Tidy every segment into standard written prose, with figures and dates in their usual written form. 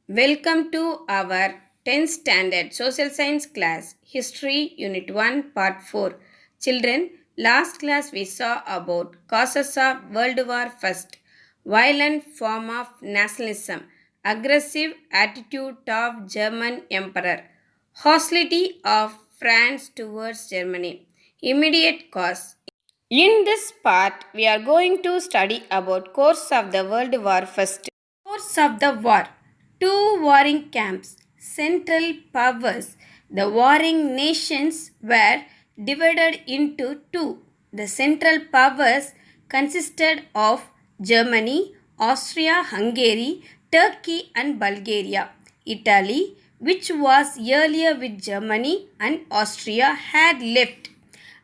Welcome to our 10th standard social science class, History Unit 1 Part 4. Children, last class we saw about causes of World War I, violent form of nationalism, aggressive attitude of German emperor, hostility of France towards Germany, immediate cause. In this part, we are going to study about course of the World War I. Course of the war. Two warring camps, central powers. The warring nations were divided into two. The central powers consisted of Germany, Austria-Hungary, Turkey and Bulgaria. Italy, which was earlier with Germany and Austria, had left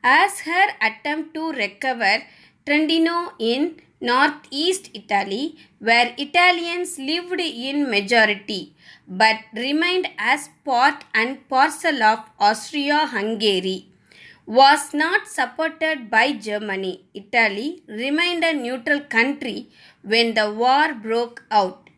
as her attempt to recover Trentino in northeast Italy, where Italians lived in majority, but remained as part and parcel of Austria-Hungary, was not supported by Germany. Italy remained a neutral country when the war broke out,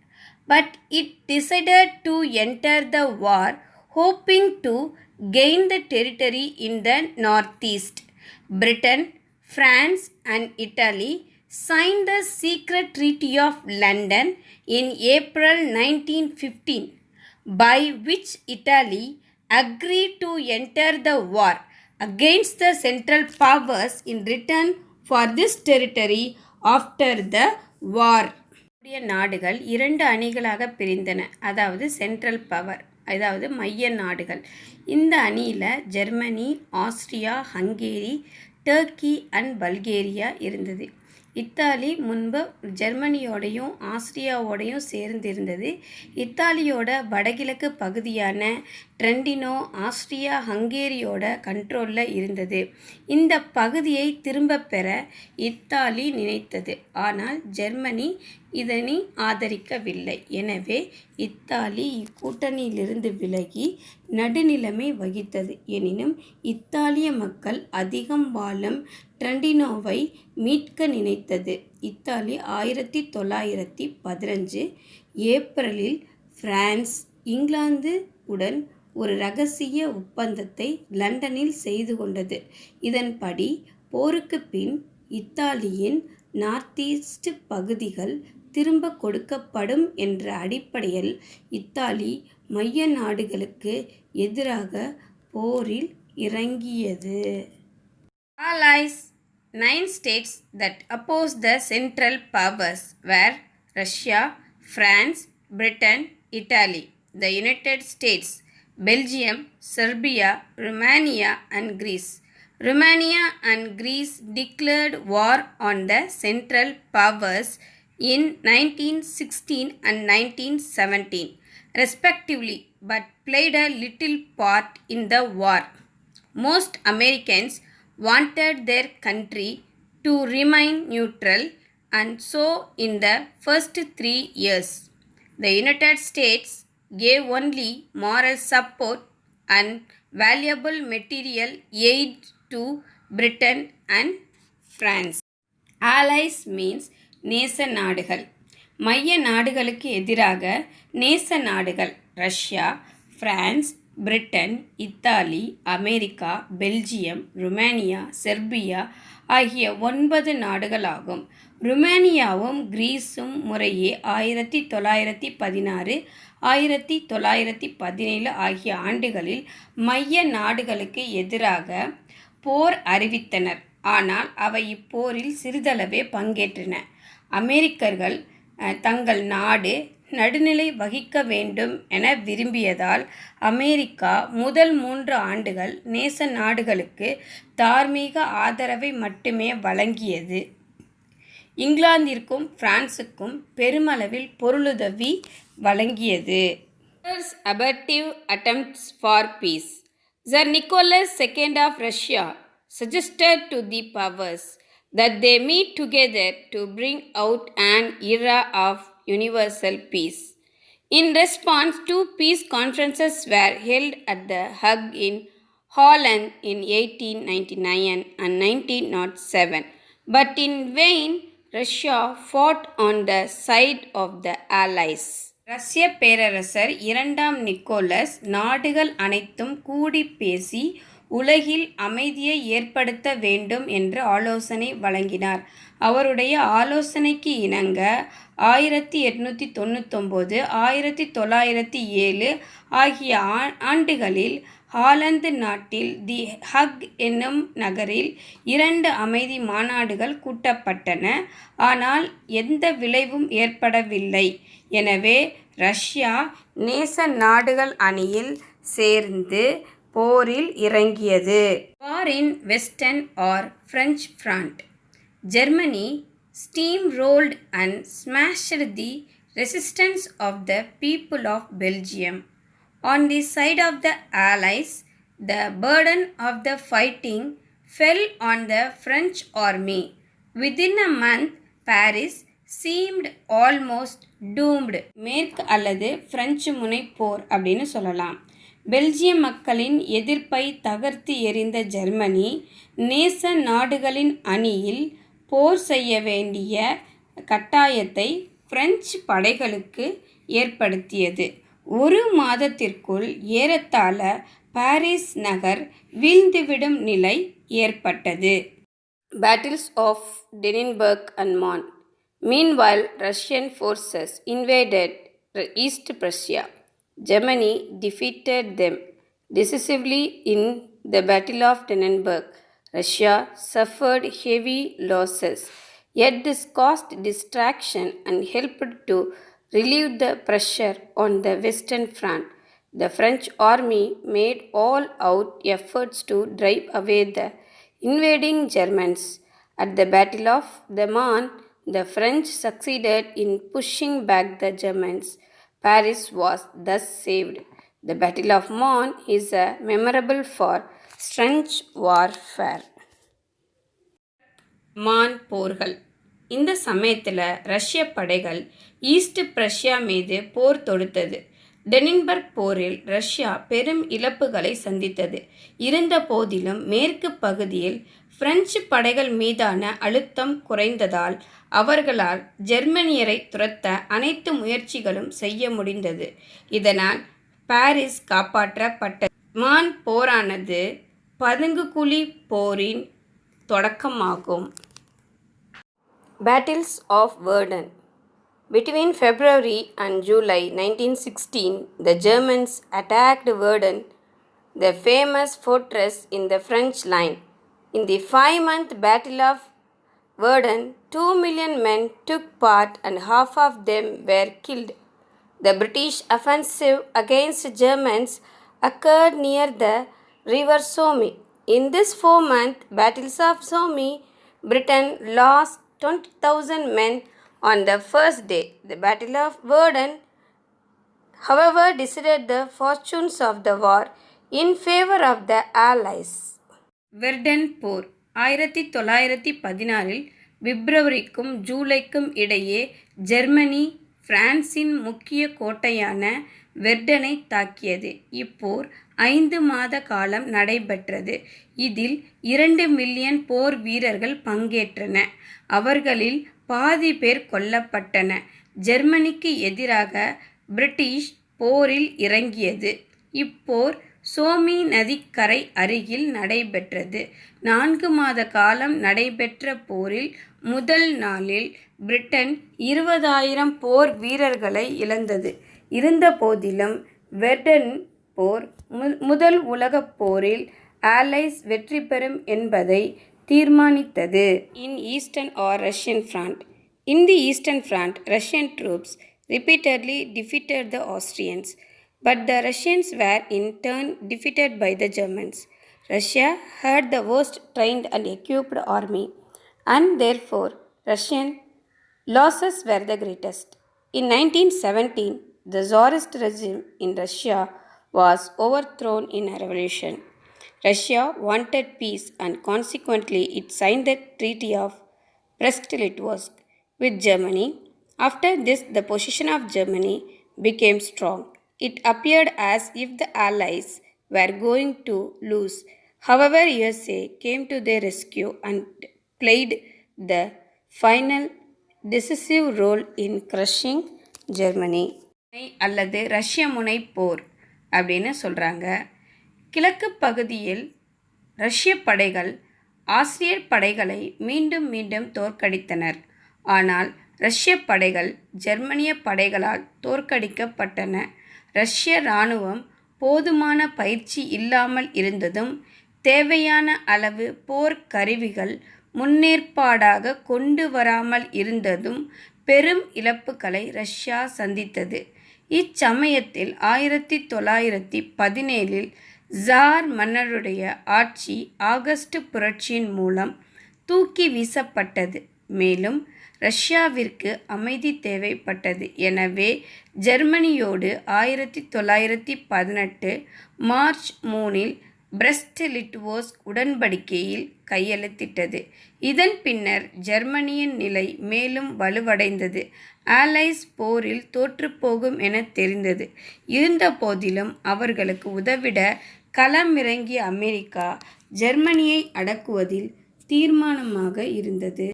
but it decided to enter the war hoping to gain the territory in the northeast. Britain, France, and Italy signed the secret Treaty of London in April 1915, by which Italy agreed to enter the war against the Central Powers in return for this territory after the war. நாடுகள் இரண்டு அணிகளாக பிரிந்தன. அதாவது central power, அதாவது மைய நாடுகள். இந்த அணியில் Germany, Austria, Hungary, Turkey and Bulgaria இருந்தது. Italy முன்பு ஜெர்மனியோடையும் ஆஸ்திரியாவோடையும் சேர்ந்து இருந்தது. இத்தாலியோட வடகிழக்கு பகுதியான ட்ரெண்டினோ ஆஸ்திரியா ஹங்கேரியோட கண்ட்ரோலில் இருந்தது. இந்த பகுதியை திரும்ப பெற இத்தாலி நினைத்தது. ஆனால் ஜெர்மனி இதனை ஆதரிக்கவில்லை. எனவே இத்தாலி இக்கூட்டணியிலிருந்து விலகி நடுநிலைமை வகித்தது. எனினும் இத்தாலிய மக்கள் அதிகம் வாழும் ட்ரெண்டினோவை மீட்க நினைத்தது. இத்தாலி 1915 ஏப்ரலில் பிரான்ஸ், இங்கிலாந்து உடன் ஒரு இரகசிய ஒப்பந்தத்தை லண்டனில் செய்து கொண்டது. இதன்படி போருக்கு பின் இத்தாலியின் நார்த்ஈஸ்ட் பகுதிகள் திரும்ப கொடுக்கப்படும் என்ற அடிப்படையில் இத்தாலி மைய நாடுகளுக்கு எதிராக போரில் இறங்கியது. Allies. 9 states that opposed the Central Powers were Russia, France, Britain, Italy, the United States, Belgium, Serbia, Romania and Greece. Romania and Greece declared war on the Central Powers in 1916 and 1917 respectively, but played a little part in the war. Most Americans wanted their country to remain neutral, and so in the first 3 years, the United States gave only moral support and valuable material aid to Britain and France. Allies means நேச நாடுகள். மைய நாடுகளுக்கு எதிராக நேச நாடுகள் Russia, France, Britain, Italy, America, Belgium, Romania, Serbia ஆகிய 9 நாடுகளாகும். ருமேனியாவும் கிரீஸும் முறையே 1916, 1917 ஆகிய ஆண்டுகளில் மைய நாடுகளுக்கு எதிராக போர் அறிவித்தனர். ஆனால் அவை இப்போரில் சிறிதளவே பங்கேற்றன. அமெரிக்கர்கள் தங்கள் நாடு நடுநிலை வகிக்க வேண்டும் என விரும்பியதால் அமெரிக்கா முதல் 3 ஆண்டுகள் நேச நாடுகளுக்கு தார்மீக ஆதரவை மட்டுமே வழங்கியது. இங்கிலாந்திற்கும் பிரான்சுக்கும் பெருமளவில் பொருளுதவி வழங்கியது. Abortive attempts for peace. Tsar Nicholas II of Russia suggested to the powers that they meet together to bring out an era of universal peace. In response, 2 peace conferences were held at the Hague in Holland in 1899 and 1907, but in vain. Russia fought on the side of the Allies. ரஷ்ய பேரரசர் இரண்டாம் Nicolas நாடுகள் அனைத்தும் கூடி பேசி உலகில் அமைதியை ஏற்படுத்த வேண்டும் என்று ஆலோசனை வழங்கினார். அவருடைய ஆலோசனைக்கு இணங்க 1899 1907 ஆகிய ஆண்டுகளில் ஹாலந்து நாட்டில் தி ஹக் என்னும் நகரில் 2 அமைதி மாநாடுகள் கூட்டப்பட்டன. ஆனால் எந்த விளைவும் ஏற்படவில்லை. எனவே ரஷ்யா நேச நாடுகள் அணியில் சேர்ந்து போரில் இறங்கியது. War in western or French front. Germany steamrolled and smashed the resistance of the people of Belgium. On the side of the Allies, the burden of the fighting fell on the French army. Within a month, Paris seemed almost doomed. மேற்கு அல்லது French முனைப்போர் அப்படின்னு சொல்லலாம். பெல்ஜிய மக்களின் எதிர்ப்பை தகர்த்து எறிந்த Germany நேச நாடுகளின் அணியில் போர் செய்ய வேண்டிய கட்டாயத்தை பிரெஞ்சு படைகளுக்கு ஏற்படுத்தியது. ஒரு மாதத்திற்குள் ஏறத்தாழ பாரிஸ் நகர் வீழ்ந்துவிடும் நிலை ஏற்பட்டது. Battles of Denenberg and Marne. Meanwhile, Russian forces invaded East Prussia. Germany defeated them decisively in the Battle of Denenberg. Russia suffered heavy losses, yet this caused distraction and helped to relieve the pressure on the Western Front. The French army made all-out efforts to drive away the invading Germans. At the Battle of the Marne, the French succeeded in pushing back the Germans. Paris was thus saved. The Battle of Marne is memorable for French warfare. மான் போர்கள். இந்த சமயத்தில் ரஷ்ய படைகள் east Prussia மீது போர் தொடுத்தது. டெனின்பர்க் போரில் Russia பெரும் இழப்புகளை சந்தித்தது. இருந்த போதிலும் மேற்கு பகுதியில் பிரெஞ்சு படைகள் மீதான அழுத்தம் குறைந்ததால் அவர்களால் ஜெர்மனியரை துரத்த அனைத்து முயற்சிகளும் செய்ய முடிந்தது. இதனால் பாரிஸ் காப்பாற்றப்பட்டது. மான் போரானது பதுங்குகுழி போரின் தொடக்கமாகும். Battles of Verdun. Between February and July 1916, the Germans attacked Verdun, the famous fortress in the French line. In the 5-month Battle of Verdun, 2 million men took part and half of them were killed. The British offensive against Germans occurred near the river Somme. In this 4-month Battles of Somme, Britain lost 20,000 men on the first day. The Battle of Verdun, however, decided the fortunes of the war in favor of the Allies. Verdun போர் 1914 பிப்ரவரிக்கும் ஜூலைக்கும் இடையே Germany பிரான்சின் முக்கிய கோட்டையான வெர்டனை தாக்கியது. இப்போர் 5 மாத காலம் நடைபெற்றது. இதில் 2 million போர் வீரர்கள் பங்கேற்றன. அவர்களில் பாதி பேர் கொல்லப்பட்டன. ஜெர்மனிக்கு எதிராக பிரிட்டிஷ் போரில் இறங்கியது. இப்போர் சோமி நதிக்கரை அருகில் நடைபெற்றது. 4 மாத காலம் நடைபெற்ற போரில் முதல் நாளில் பிரிட்டன் 20,000 போர் வீரர்களை இழந்தது. இருந்த போதிலும் வெர்டன் போர் முதல் உலகப் போரில் ஆலைஸ் வெற்றி பெறும் என்பதை தீர்மானித்தது. In Eastern or Russian front. In the Eastern front, Russian troops repeatedly defeated the Austrians, but the Russians were in turn defeated by the Germans. Russia had the worst trained and equipped army, and therefore Russian losses were the greatest. In 1917, the Tsarist regime in Russia was overthrown in a revolution. Russia wanted peace and consequently it signed the Treaty of Brest-Litovsk with Germany. After this, the position of Germany became strong. It appeared as if the Allies were going to lose. However, USA came to their rescue and played the final decisive role in crushing Germany. அல்லது ரஷ்ய முனை போர் அப்படின்னு சொல்கிறாங்க. கிழக்கு பகுதியில் ரஷ்ய படைகள் ஆசிரியர் படைகளை மீண்டும் மீண்டும் தோற்கடித்தனர். ஆனால் ரஷ்ய படைகள் ஜெர்மனிய படைகளால் தோற்கடிக்கப்பட்டன. ரஷ்ய இராணுவம் போதுமான பயிற்சி இல்லாமல் இருந்ததும் தேவையான அளவு போர் கருவிகள் முன்னேற்பாடாக கொண்டு வராமல் இருந்ததும் பெரும் இழப்புகளை ரஷ்யா சந்தித்தது. இச்சமயத்தில் 1917 ஜார் மன்னருடைய ஆட்சி ஆகஸ்ட் புரட்சியின் மூலம் தூக்கி வீசப்பட்டது. மேலும் ரஷ்யாவிற்கு அமைதி தேவைப்பட்டது. எனவே ஜெர்மனியோடு 1918 மார்ச் 3 பிரெஸ்ட்-லிட்டோவ்ஸ்க் உடன்படிக்கையில் கையெழுத்திட்டது. இதன் பின்னர் ஜெர்மனியின் நிலை மேலும் வலுவடைந்தது. ஆலைஸ் போரில் தோற்றுப்போகும் என தெரிந்தது. இருந்தபோதிலும் அவர்களுக்கு உதவிட களமிறங்கிய அமெரிக்கா ஜெர்மனியை அடக்குவதில் தீர்மானமாக இருந்தது.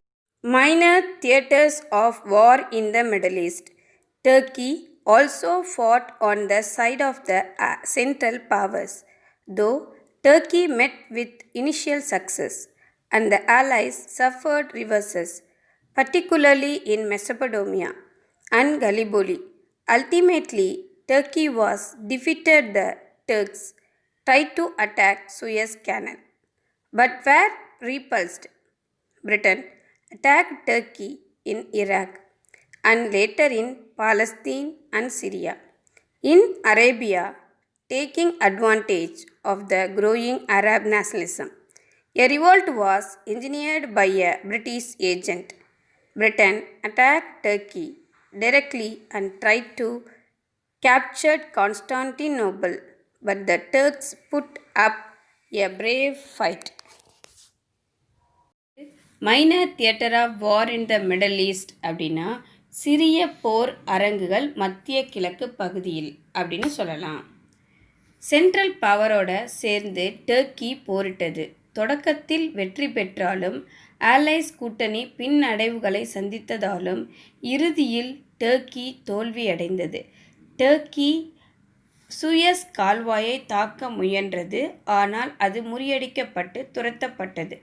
Minor theatres of war in the Middle East. Turkey also fought on the side of the Central Powers, though Turkey met with initial success, and the Allies suffered reverses, particularly in Mesopotamia and Gallipoli. Ultimately, Turkey was defeated. The Turks tried to attack Suez Canal, but were repulsed. Britain attacked Turkey in Iraq and later in Palestine and Syria. In Arabia, taking advantage of the growing Arab nationalism, a revolt was engineered by a British agent. Britain attacked Turkey directly and tried to capture Constantinople, but the Turks put up a brave fight. Minor theatre of war in the Middle East அப்படின்னா சிறிய போர் அரங்குகள் மத்திய கிழக்கு பகுதியில் அப்படின்னு சொல்லலாம். Central பவரோட சேர்ந்து Turkey போரிட்டது. தொடக்கத்தில் வெற்றி பெற்றாலும் ஆலைஸ் கூட்டணி பின்னடைவுகளை சந்தித்ததாலும் இறுதியில் டர்க்கி தோல்வியடைந்தது. டர்க்கி சுயஸ் கால்வாயை தாக்க முயன்றது. ஆனால் அது முறியடிக்கப்பட்டு துரத்தப்பட்டது.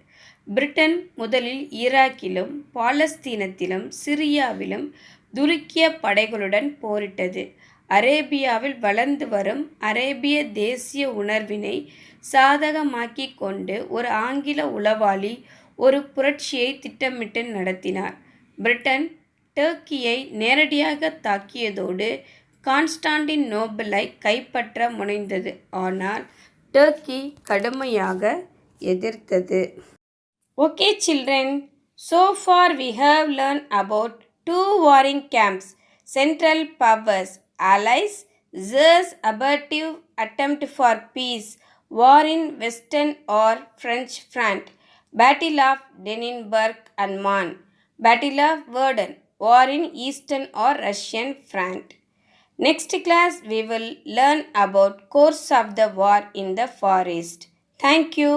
பிரிட்டன் முதலில் ஈராக்கிலும் பாலஸ்தீனத்திலும் சிரியாவிலும் துருக்கிய படைகளுடன் போரிட்டது. அரேபியாவில் வளர்ந்து வரும் அரேபிய தேசிய உணர்வினை சாதகமாக்கிக் கொண்டு ஒரு ஆங்கில உளவாளி ஒரு புரட்சியை திட்டமிட்டு நடத்தினார். பிரிட்டன் டர்க்கியை நேரடியாக தாக்கியதோடு கான்ஸ்டான்டினோப்பிளை கைப்பற்ற முனைந்தது. ஆனால் டர்க்கி கடுமையாக எதிர்த்தது. Okay children, so far we have learned about two warring camps, Central Powers, Allies, Czar's abortive attempt for peace, war in Western or French front, Battle of Denenburg and Marne, Battle of Verdun, war in Eastern or Russian front. Next class we will learn about course of the war in the Far East. Thank you.